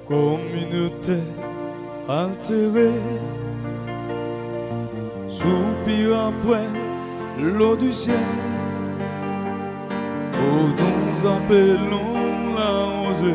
communauté altérée, soupir après l'eau du ciel, où nous appelons la rosée.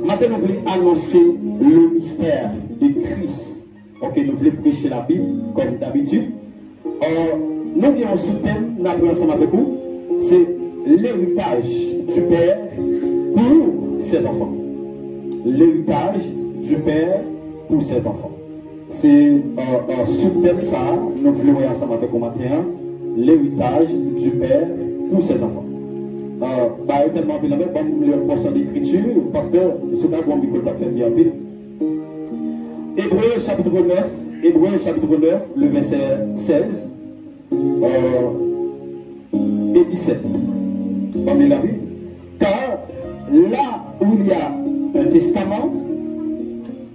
Maintenant, nous voulons annoncer le mystère de Christ. Ok, nous voulons prêcher la Bible, comme d'habitude. Nous avons un sous-thème, nous avons ensemble avec vous, c'est l'héritage du Père pour ses enfants. L'héritage du Père pour ses enfants. C'est un sous-thème, ça, nous voulons voir ensemble avec vous matin, l'héritage du Père pour ses enfants. Tellement bien, le portion d'écriture, parce que ce n'est pas bon que fait bien vite. Hébreu chapitre 9, le verset 16 et 17. On est là, oui. Car là où il y a un testament,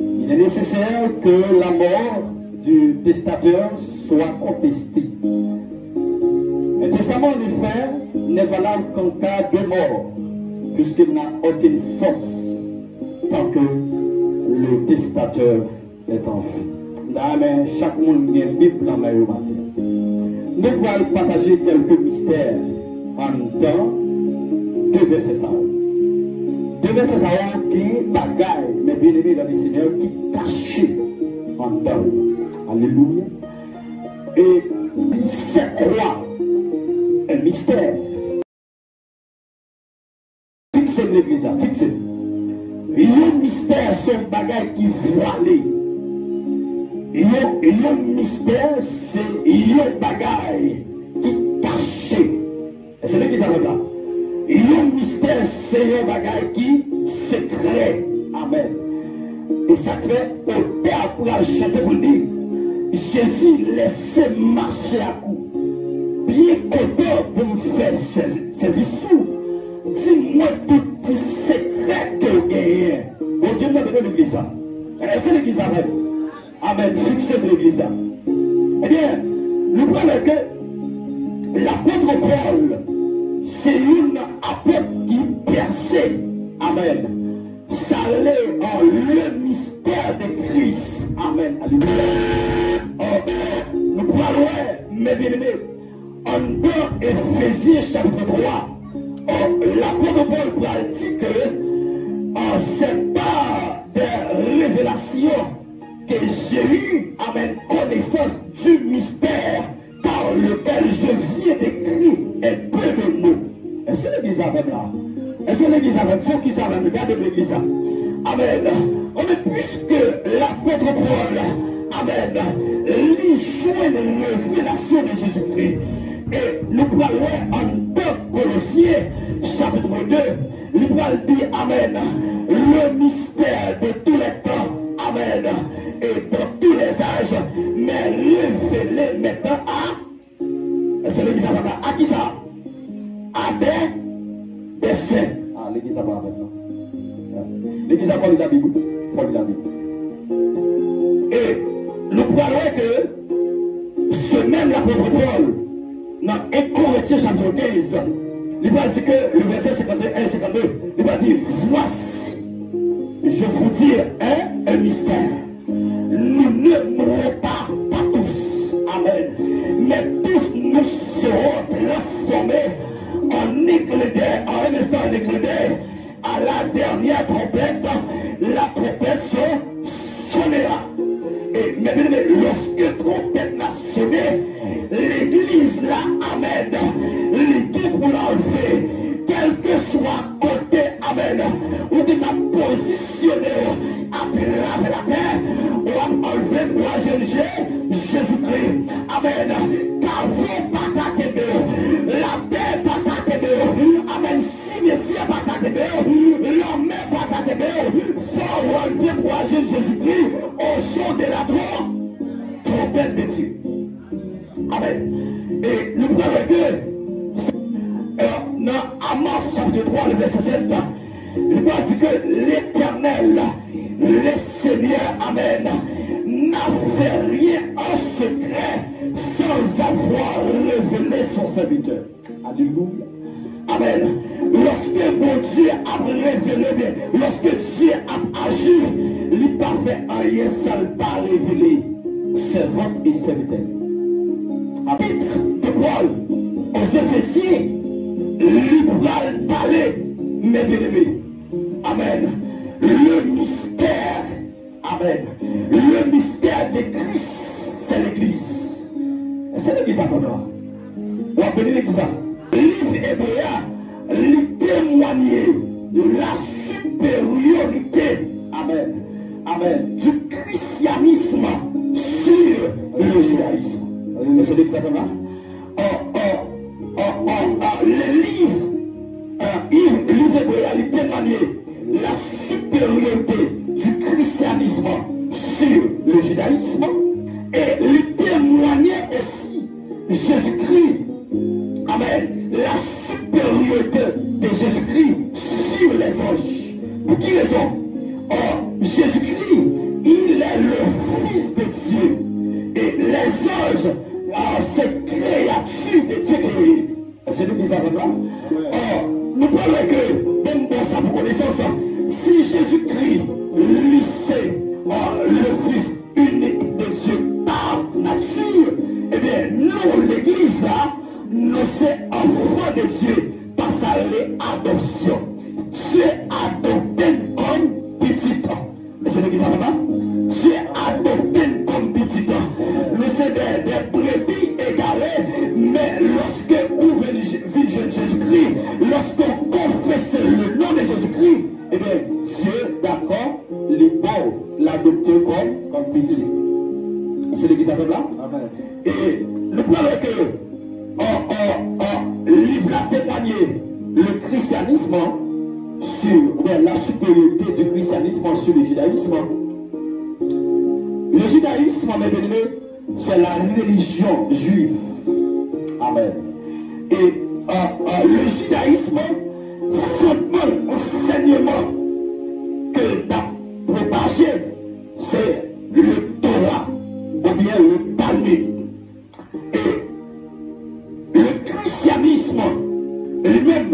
il est nécessaire que la mort du testateur soit contestée. Un testament, en effet, n'est valable qu'en cas de mort, puisqu'il n'a aucune force tant que le testateur est en vie. Là, chaque monde a une Bible dans la matin. Nous allons partager quelques mystères en temps. Deux versets ça. Deux versets ça qui bagaille, mais bien aimé dans le Seigneur, qui cachent en temps. Alléluia. Et c'est quoi un mystère? Fixez l'église, fixez. Le mystère, c'est un bagage qui voilé. Le mystère, c'est un bagage qui caché. Et c'est l'église avec là. Le mystère, c'est un bagage qui secret. Amen. Et ça fait au terre pour chanter pour dire Jésus laissez marcher à coup. Bien content pour me faire service. Dis-moi tout ce secret que vous gagnez. Bon Dieu nous a donné l'église. C'est l'église avec. Amen. Fixez l'église. Eh bien, nous prenons que l'apôtre Paul, c'est une apôtre qui perçait. Amen. Ça allait en le mystère de Christ. Amen. Alléluia. Nous prenons, mes bien-aimés, en Éphésiens chapitre 3. L'apôtre Paul dit que c'est pas des révélations que j'ai eu à ma connaissance du mystère par lequel je viens d'écrire un peu de nous. Est-ce que l'église avec là? Est-ce que l'église avec? Faut qu'ils savent, regardez l'église. Amen. On est plus que l'apôtre Paul. Amen. L'issue de révélation de Jésus-Christ. Et nous parlons en 2 Colossiens, chapitre 2, nous parlons dit Amen, le mystère de tous les temps, Amen, et de tous les âges, mais révélé maintenant à, c'est l'église à qui ça? À des saints. Ah, l'église à maintenant. L'église à la Bible. Et nous parlons que ce même l'apôtre Paul, dans 1 Corinthiens chapitre 15, il va dire que le verset 51 et 52, il va dire voici, je vous dis un mystère. Nous ne mourrons pas tous, amen, mais tous nous serons transformés en éclair, en un instant en éclair, à la dernière trompette, la trompette sonnera. Et maintenant, lorsque trompette l'a sonné, l'église là, amen, l'équipe pour l'enlever, quel que soit côté, amen, où tu t'as positionné à travers la terre, on va enlever le roi Jésus-Christ, amen, car vous patate la terre patate amen, cimetière patate l'homme patate faut enlever le roi Jésus-Christ au son de la trompette de Dieu. Amen. Et nous prenons que dans Amos chapitre 3, le verset 7, il va dire que l'Éternel, le Seigneur, amen, n'a fait rien en secret sans avoir révélé son serviteur. Alléluia. Amen. Lorsque mon Dieu a révélé, lorsque Dieu a agi, fait rien sans pas révéler servante et serviteur. Chapitre de Paul aux Éphésiens, libéral parler, mes bien-aimés. Amen. Le mystère, amen. Le mystère de Christ, c'est l'Église. C'est l'Église à quoi? On va bénir l'Église. Livre hébreu, lui témoigner la supériorité, amen, amen, du christianisme sur le judaïsme. C'est l'Église à quoi? Le livre hébreu, lui témoigner la supériorité du christianisme sur le judaïsme et lui témoigner aussi Jésus-Christ. Amen. La supériorité de Jésus-Christ sur les anges. Pour qui raison? Jésus-Christ, il est le Fils de Dieu. Et les anges, c'est créatures de Dieu créées. C'est nous qui savons là. Nous parlons que, même dans sa connaissance, si Jésus-Christ, lui, c'est le Fils unique de Dieu par nature, eh bien, nous, l'Église, là, nous sommes enfants de Dieu par sa adoption. Dieu adopté comme petit. Mais c'est l'Église, là. Dieu adopté comme petit. Nous sommes des brebis égarées, mais lorsque vous venez Jésus-Christ, lorsqu'on confesse le nom de Jésus-Christ, eh bien, Dieu, d'accord, les pauvres l'adopter comme petit. C'est l'Église là. Et nous parlons que livre a témoigné le christianisme sur la supériorité du christianisme sur le judaïsme. Le judaïsme, mes bien-aimés, c'est la religion juive. Amen. Et le judaïsme, son enseignement que d'à propager, c'est le Torah ou bien le Talmud. Et le christianisme lui-même,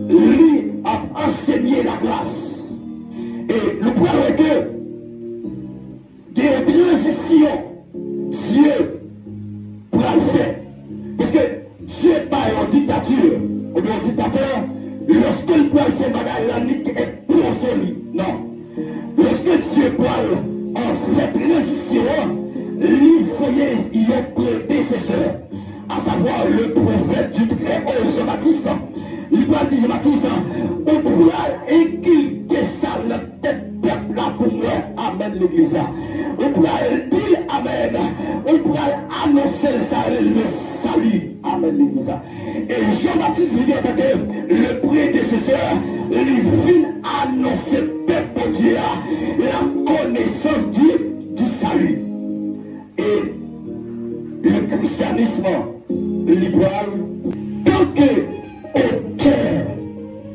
lui a enseigné la grâce. Et nous croyons que il y a une transition, Dieu pourra le faire. Parce que Dieu n'est pas en dictature, ou bien un dictateur, lorsqu'il prend ses bagages, la nuit est consolée. Non. Lorsque Dieu parle en cette transition, il faut y a prédécesseur, à savoir le prophète du Très-Haut, Jean-Baptiste. Il parle de Jean-Baptiste, on pourra inculquer ça la tête peuple là pour moi. Amen, l'Église. On pourra dire Amen. On pourra annoncer le salut. Amen, l'Église. Et Jean-Baptiste dit que le prédécesseur, il vient annoncer peuple Dieu la connaissance du salut. Et le christianisme libéral, tant que aucun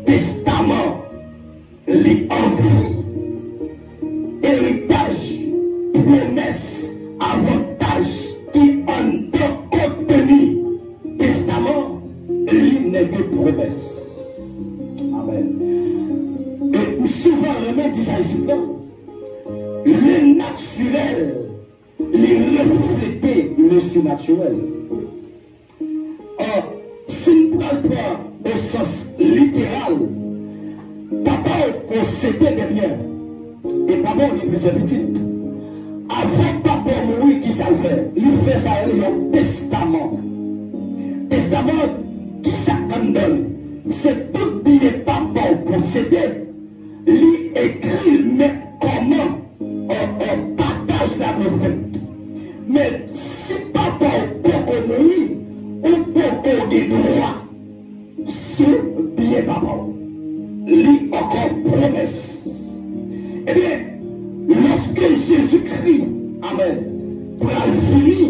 testament, les envies, héritage, promesse, avantage qui en contenu testament, il n'est que promesse. Amen. Et souvent, on dit ça ici, le naturel, les refléter le surnaturel. Or, si nous prenons pas au sens littéral, papa possédait des biens. Et papa est plus petit. Avant papa mourir, qui ça le fait? Il fait ça, il y a un testament. Testament, qui ça donne? C'est tout bien papa possédé. Il écrit, mais comment on partage la recette. Mais si papa peut mourir, on peut des droits sur bien papa. Lui encore promesse. Eh bien, lorsque Jésus-Christ, Amen, pourra le finir,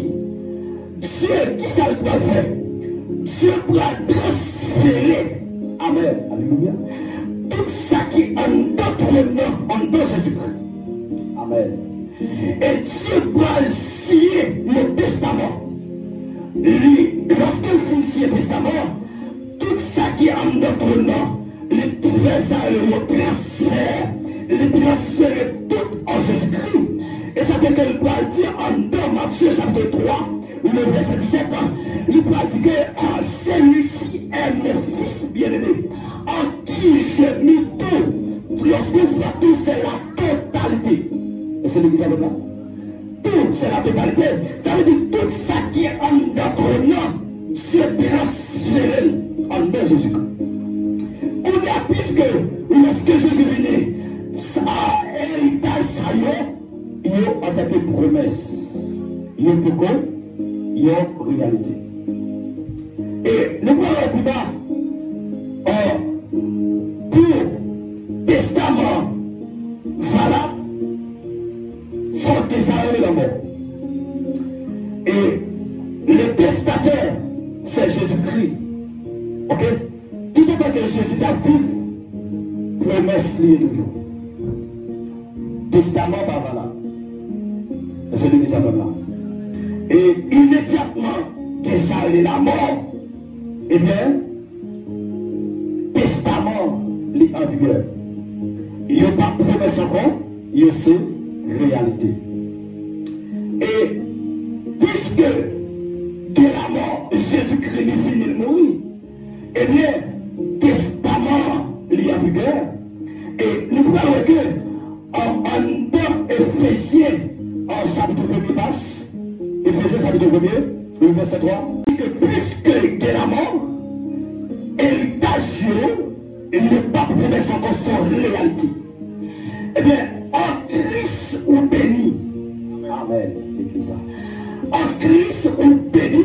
Dieu, qui ça le pourra faire? Dieu pourra transférer, Amen, alléluia, tout ça qui est en notre nom, en dans Jésus-Christ. Amen. Et Dieu pourra signer le testament. Lorsqu'il finit le testament, tout ça qui est en notre nom, il fait ça, il transfère tout en Jésus-Christ. côté qu'elle peut dire en dans Matthieu chapitre 3, le verset 17, il peut dire que celui-ci est mon fils bien-aimé, en qui j'ai mis tout. Lorsque vous faites tout, c'est la totalité. Et c'est l'église avec là. Tout, c'est la totalité. Ça veut dire tout ça qui est en notre nom, c'est transféré en nom de Jésus-Christ. On a puisque lorsque Jésus est venu, ça héritage ça il y a en tant que promesse. Il y a pourquoi il y a réalité. Et nous parlons plus bas pour testament valable, faut que ça ait la mort. Et le testateur, c'est Jésus-Christ. Ok? Tout autant que Jésus a vivre, promesse liée toujours. Testament pas valable. C'est celui qui s'appelle là. Et immédiatement que ça ait la mort, eh bien, testament est en vigueur. Il n'y a pas de promesse encore, il y a aussi réalité. Et puisque de la mort, Jésus-Christ est fini de mourir, eh bien, testament est en vigueur. Et nous pouvons voir que en temps Éphésiens, en chapitre 1er passe, Éphésiens chapitre 1er, le verset 3, dit que puisque de la mort, héritage, il n'y a pas de promesse encore sur réalité. Eh bien, en Christ ou béni. Amen. En Christ ou béni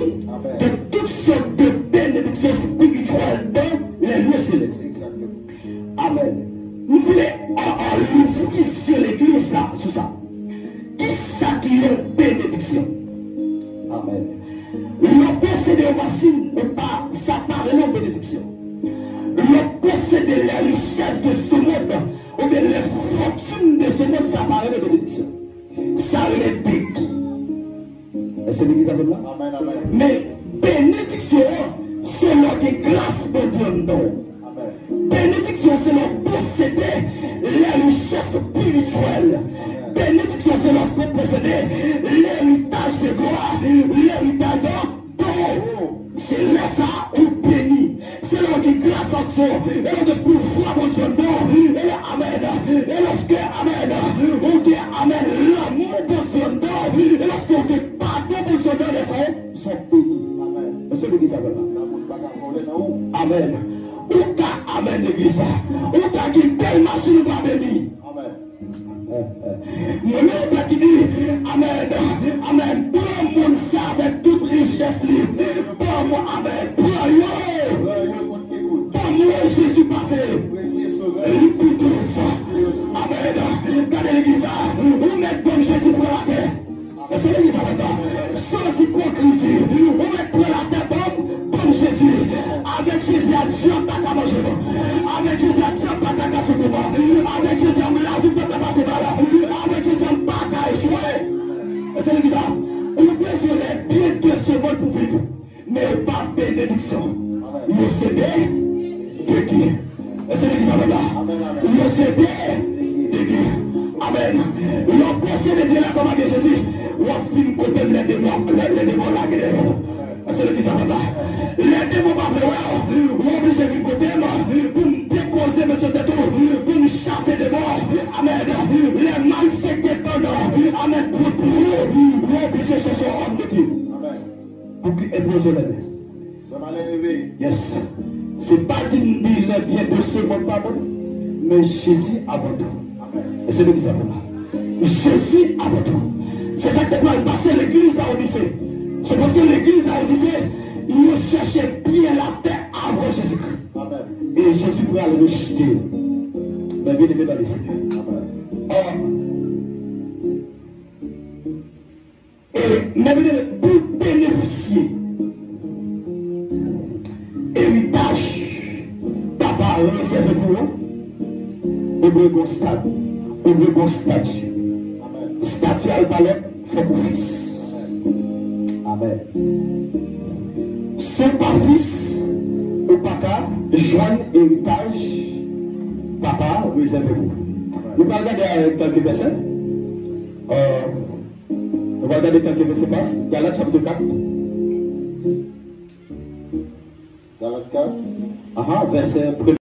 de toutes sortes de bénédictions spirituelles dans les lieux célestes. Amen. Nous voulons l'ouvrir sur l'église là, sur ça. Qui ça qui est une bénédiction? Amen. Le posséder aux machines, ça parle de bénédiction. Le posséder les richesses de ce monde, ou bien les fortunes de ce monde, ça parle de bénédiction. Ça les béquilles. Est-ce que l'église avec là? Amen, amen. Mais bénédiction, c'est notre grâce de Dieu. Bénédiction, c'est le posséder les richesses spirituelles. Bénédiction, c'est lorsqu'on possède l'héritage de gloire, l'héritage de don. C'est là ça ou béni. C'est là qui grâce en Dieu. Et là de pouvoir mon Dieu don. Et là, amen. Et lorsque, amen, on dit amen, l'amour pour Dieu don. Et lorsqu'on dit pardon pour Dieu don, ils sont bénis. Amen. Est-ce que l'église a là? Amen. Ou ta amen l'église. Ou ta qui belle machine pas béni. Moi-même, on dit amen, amen. Prends mon ça avec toute richesse libre. Prends-moi, amen. Prends-moi. Prends-moi, Jésus passé. Amen. Regardez l'église. On met comme Jésus pour la terre. C'est l'église avec toi. Sans hypocrisie. On met pour la terre comme Jésus. Avec Jésus, Dieu n'a pas qu'à manger. Avec Jésus, Dieu n'a pas qu'à se combattre. Avec Jésus, la vie peut pas passer par là. Avec Jésus, on n'a pas qu'à échouer. C'est l'église. On besoin des biens de ce monde pour vivre. Mais pas bénédiction. Le CD de qui? C'est l'église avec là. Le CD de qui? Amen. L'on possède bien là comme à Jésus. On filme côté les démons la guerre. C'est l'église avec là. Les démons vont faire, on oblige de côté pour me déposer M. Tétou, pour me chasser des morts. Amen. Les malfaiteurs pendant. Amen. Pour on oblige de chercher un homme de Dieu. Pour qu'il impose les yes. C'est pas dire les biens de ce monde, pardon, mais Jésus avant tout. Et c'est l'église avant là. Jésus avant tout. C'est ça que tu dois passer l'église à Odyssée. C'est parce que l'église à Odyssée, il cherchait bien la terre avant Jésus-Christ. Et Jésus pourrait le rejeter. Mais bien aimé dans les Seigneur. Et même pour bénéficier héritage, papa réservé pour nous, au bon stade, au bon statut. Statut à l'palais, fait pour fils. Amen. Son pas fils, au papa, joignent héritage, papa réservé pour vous. Nous parlons de quelques versets. va regarder quand que se passe. Galates chapitre 4. Galates 4. Verset 1.